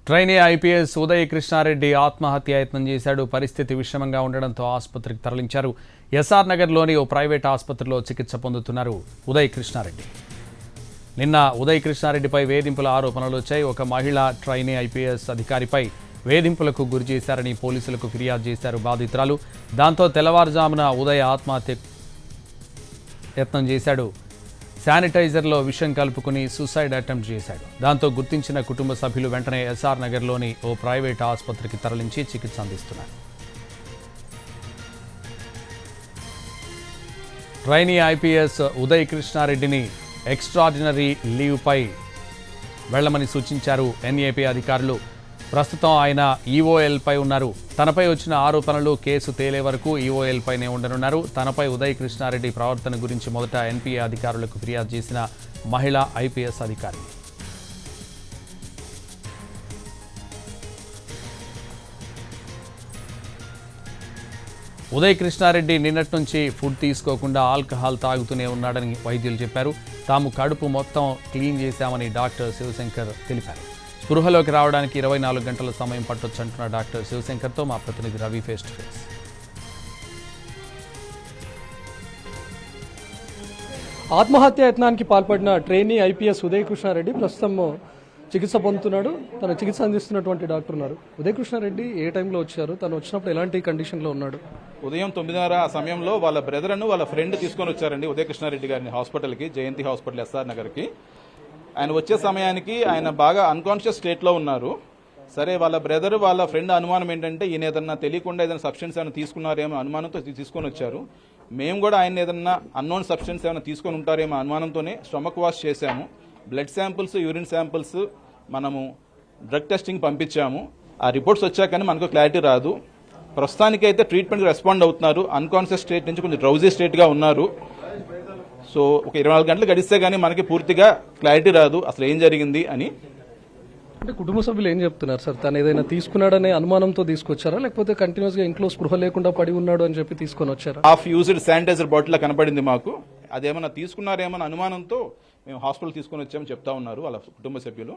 Trainee IPS Uday Krishna Reddy ఆత్మహత్యాయత్నం చేశాడు. పరిస్థితి విషమంగా ఉండడంతో ఆసుపత్రికి తరలించారు. ఎస్ఆర్ నగర్లోని ఓ ప్రైవేట్ ఆసుపత్రిలో చికిత్స పొందుతున్నారు ఉదయ్ కృష్ణారెడ్డి. నిన్న ఉదయ్ కృష్ణారెడ్డిపై వేధింపుల ఆరోపణలు వచ్చాయి. ఒక మహిళ ట్రైనీ ఐపీఎస్ అధికారిపై వేధింపులకు గురి చేశారని పోలీసులకు ఫిర్యాదు చేశారు బాధితురాలు. దాంతో తెల్లవారుజామున ఉదయ్ ఆత్మహత్య యత్నం చేశాడు. శానిటైజర్లో విషం కలుపుకుని సూసైడ్ అటెంప్ట్ చేశాడు. దాంతో గుర్తించిన కుటుంబ సభ్యులు వెంటనే ఎస్ఆర్ నగర్లోని ఓ ప్రైవేట్ ఆసుపత్రికి తరలించి చికిత్స అందిస్తున్నారు. ట్రైనీ ఐపీఎస్ ఉదయ్ కృష్ణారెడ్డిని ఎక్స్ట్రాడినరీ లీవ్పై వెళ్లమని సూచించారు ఎన్ఏపీ అధికారులు. ప్రస్తుతం ఆయన ఈఓఎల్పై ఉన్నారు. తనపై వచ్చిన ఆరోపణలు కేసు తేలే వరకు ఈఓఎల్పైనే ఉండనున్నారు. తనపై ఉదయ్ కృష్ణారెడ్డి ప్రవర్తన గురించి మొదట ఎన్పీఏ అధికారులకు ఫిర్యాదు చేసిన మహిళా ఐపీఎస్ అధికారి. ఉదయ్ కృష్ణారెడ్డి నిన్నటి నుంచి ఫుడ్ తీసుకోకుండా ఆల్కహాల్ తాగుతూనే ఉన్నాడని వైద్యులు చెప్పారు. తాము కడుపు మొత్తం క్లీన్ చేశామని డాక్టర్ శివశంకర్ తెలిపారు. స్పృహలోకి రావడానికి 24 గంటల సమయం పట్టొచ్చంటున్న డాక్టర్ శివశంకర్తో మా ప్రతినిధి రవి ఫేస్ టు ఫేస్. ఆత్మహత్య యత్నానికి పాల్పడిన ట్రైనీ ఐపీఎస్ ఉదయ్ కృష్ణారెడ్డి ప్రస్తుతం చికిత్స పొందుతున్నాడు. తన చికిత్స అందిస్తున్నటువంటి డాక్టర్ ఉన్నారు. ఉదయ్ కృష్ణారెడ్డి ఏ టైంలో వచ్చారు? తను వచ్చినప్పుడు ఎలాంటి కండిషన్లో ఉన్నాడు? ఉదయం 9:30 ఆ సమయంలో వాళ్ళ బ్రదర్ను వాళ్ళ ఫ్రెండ్ తీసుకొని వచ్చారండి ఉదయ్ కృష్ణారెడ్డి గారిని హాస్పిటల్కి, జయంతి హాస్పిటల్ ఎస్ఆర్ నగర్కి. ఆయన వచ్చే సమయానికి ఆయన బాగా అన్కాన్షియస్ స్టేట్లో ఉన్నారు. సరే, వాళ్ళ బ్రదర్ వాళ్ళ ఫ్రెండ్ అనుమానం ఏంటంటే ఈయన ఏదన్నా తెలియకుండా ఏదైనా సబ్స్టెన్స్ ఏమైనా తీసుకున్నారేమో అనుమానంతో తీసుకొని వచ్చారు. మేము కూడా ఆయన ఏదన్నా అన్నోన్ సబ్స్టెన్స్ ఏమైనా తీసుకొని ఉంటారేమో అనుమానంతోనే స్టమక్ వాష్ చేశాము. బ్లడ్ శాంపిల్స్, యూరిన్ శాంపిల్స్ మనము డ్రగ్ టెస్టింగ్ పంపించాము. ఆ రిపోర్ట్స్ వచ్చాకని మనకు క్లారిటీ రాదు. ప్రస్తుతానికైతే ట్రీట్మెంట్కి రెస్పాండ్ అవుతున్నారు. అన్కాన్షియస్ స్టేట్ నుంచి కొంచెం డ్రౌజీ స్టేట్గా ఉన్నారు. సో ఒక 24 గంటలు గడిస్తే కానీ మనకి పూర్తిగా క్లారిటీ రాదు అసలు ఏం జరిగింది అని. అంటే కుటుంబ సభ్యులు ఏం చెప్తున్నారు సార్? తను ఏదైనా తీసుకున్నాడనే అనుమానంతో తీసుకొచ్చారా, లేకపోతే కంటిన్యూస్ గా ఇంట్లో స్పృహ లేకుండా పడి ఉన్నాడు అని చెప్పి తీసుకొని వచ్చారా? హాఫ్ యూజ్డ్ శానిటైజర్ బాటిల్ కనపడింది మాకు. అదేమన్నా తీసుకున్నారేమో అనుమానంతో మేము హాస్పిటల్ తీసుకొని వచ్చామని చెప్తా ఉన్నారు వాళ్ళ కుటుంబ సభ్యులు.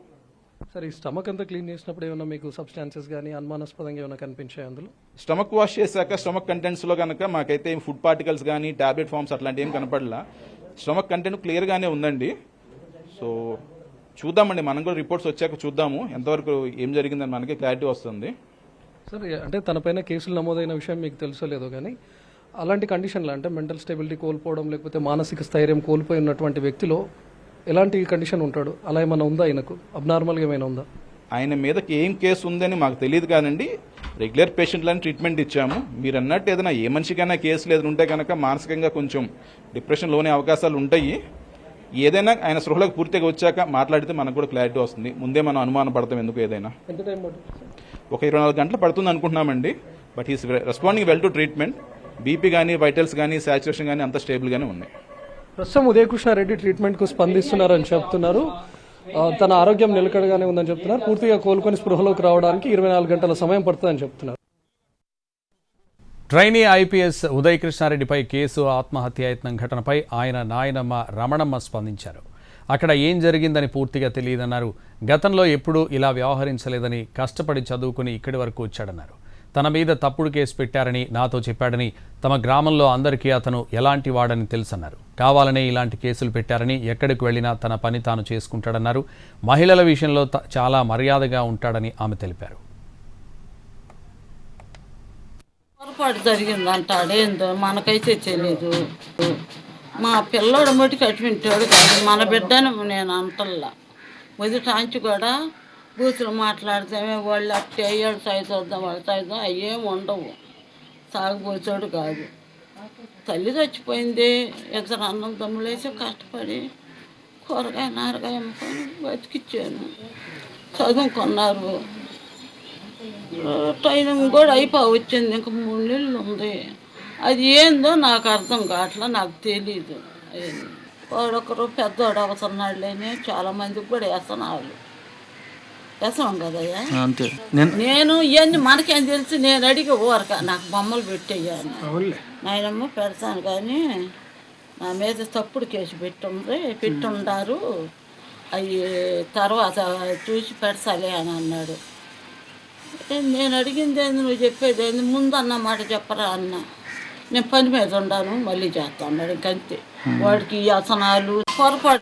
సార్, ఈ స్టమక్ అంతా క్లీన్ చేసినప్పుడు ఏమైనా మీకు సబ్స్టాన్సెస్ కానీ అనుమానాస్పదంగా ఏమైనా కనిపించాయి అందులో? స్టమక్ వాష్ చేశాక స్టమక్ కంటెంట్స్ లో కనుక మాకైతే ఫుడ్ పార్టికల్స్ కానీ టాబ్లెట్ ఫార్మ్స్ అట్లాంటి ఏం కనపడలా. స్టమక్ కంటెంట్ క్లియర్ గానే ఉందండి. సో చూద్దామండి, మనం కూడా రిపోర్ట్స్ వచ్చాక చూద్దాము ఎంతవరకు ఏం జరిగిందని మనకి క్లారిటీ వస్తుంది. సార్, అంటే తనపైన కేసులు నమోదైన విషయం మీకు తెలుసో లేదో కానీ అలాంటి కండిషన్లో అంటే మెంటల్ స్టెబిలిటీ కోల్పోవడం లేకపోతే మానసిక స్థైర్యం కోల్పోయి ఉన్నటువంటి వ్యక్తిలో ఎలాంటి కండిషన్ ఉంటాడు? అలా ఏమైనా ఉందా? ఆయనకు అబ్నార్మల్గా ఏమైనా ఉందా? ఆయన మీదకి ఏం కేసు ఉందని మాకు తెలియదు కానండి. రెగ్యులర్ పేషెంట్లని ట్రీట్మెంట్ ఇచ్చాము. మీరు అన్నట్టు ఏదైనా ఏ మనిషికైనా కేసులు ఏదైనా ఉంటే కనుక మానసికంగా కొంచెం డిప్రెషన్ లోనే అవకాశాలు ఉంటాయి. ఏదైనా ఆయన స్పృహలకు పూర్తిగా వచ్చాక మాట్లాడితే మనకు కూడా క్లారిటీ వస్తుంది. ముందే మనం అనుమానం పడతాం ఎందుకు ఏదైనా. ఎంత టైం పడుతుంది? ఒక 24 గంటలు పడుతుంది అనుకుంటున్నామండి. But he's responding well to treatment. BP కానీ, వైటల్స్ కానీ, సాచురేషన్ కానీ అంత స్టేబుల్గానే ఉన్నాయి. ప్రస్తుతం ఉదయ్ కృష్ణారెడ్డి ట్రీట్మెంట్కు స్పందిస్తున్నారని చెప్తున్నారు. తన ఆరోగ్యం నిలకడగానే ఉందని చెప్తున్నారు. పూర్తిగా కోలుకొని స్పృహలోకి రావడానికి 24 గంటల సమయం పడుతుందని చెప్తున్నారు. ట్రైనీ ఐపీఎస్ ఉదయ్ కృష్ణారెడ్డిపై కేసు ఆత్మహత్యాయత్నం ఘటనపై ఆయన నాయనమ్మ రమణమ్మ స్పందించారు. అక్కడ ఏం జరిగిందని పూర్తిగా తెలియదన్నారు. గతంలో ఎప్పుడూ ఇలా వ్యవహరించలేదని, కష్టపడి చదువుకుని ఇక్కడి వరకు వచ్చాడన్నారు. తన మీద తప్పుడు కేసు పెట్టారని నాతో చెప్పాడని, తమ గ్రామంలో అందరికీ అతను ఎలాంటి వాడని తెలుసన్నారు. కావాలనే ఇలాంటి కేసులు పెట్టారని, ఎక్కడికి వెళ్ళినా తన పని తాను చేసుకుంటాడన్నారు. మహిళల విషయంలో చాలా మర్యాదగా ఉంటాడని ఆమె తెలిపారు. పొరపాటు జరిగిందంటాడేందో మనకైతే తెలియదు. మా పిల్లోడు మటుకు అటువంటాడు కాదు, మన బిడ్డను నేను అంటల్లా. మొదటాంచి కూడా బూతులు మాట్లాడితేమే వాళ్ళు అట్టే అయ్యాడు సైజొద్దాం వాళ్ళు సైజం అయ్యేం ఉండవు. సాగుపోతాడు కాదు. తల్లి చచ్చిపోయింది, ఇద్దరు అన్నం దమ్ములేసి కష్టపడి కూరగాయ నారగాయ అమ్ముకొని బతికిచ్చాను. చదువుకున్నారు, ట్రైనింగ్ కూడా వచ్చింది. ఇంకా 3 నెలలు ఉంది. అది ఏందో నాకు అర్థం కావట్లా, నాకు తెలీదు. వాడొకరు పెద్దవాడు అవసరన్నాడు లేని చాలామందికి కూడా వేసనాలు వ్యసనం కదయ్యా. నేను ఇవన్నీ మనకేం తెలుసు? నేను అడిగి ఊరక నాకు బొమ్మలు పెట్టేయాను. నాయనమ్మ పెడతాను కానీ నా మీద తప్పుడు కేసు పెట్టుండారు. అవి తర్వాత చూసి పెడతాలే అని అన్నాడు. నేను అడిగింది ఏంది, నువ్వు చెప్పేది ఏంది, ముందు అన్న మాట చెప్పరా అన్న. నేను పని మీద ఉండాను, మళ్ళీ చేస్తా అన్నాడు. ఇంకంతే. వాడికి ఈ ఆసనాలు పొరపాటు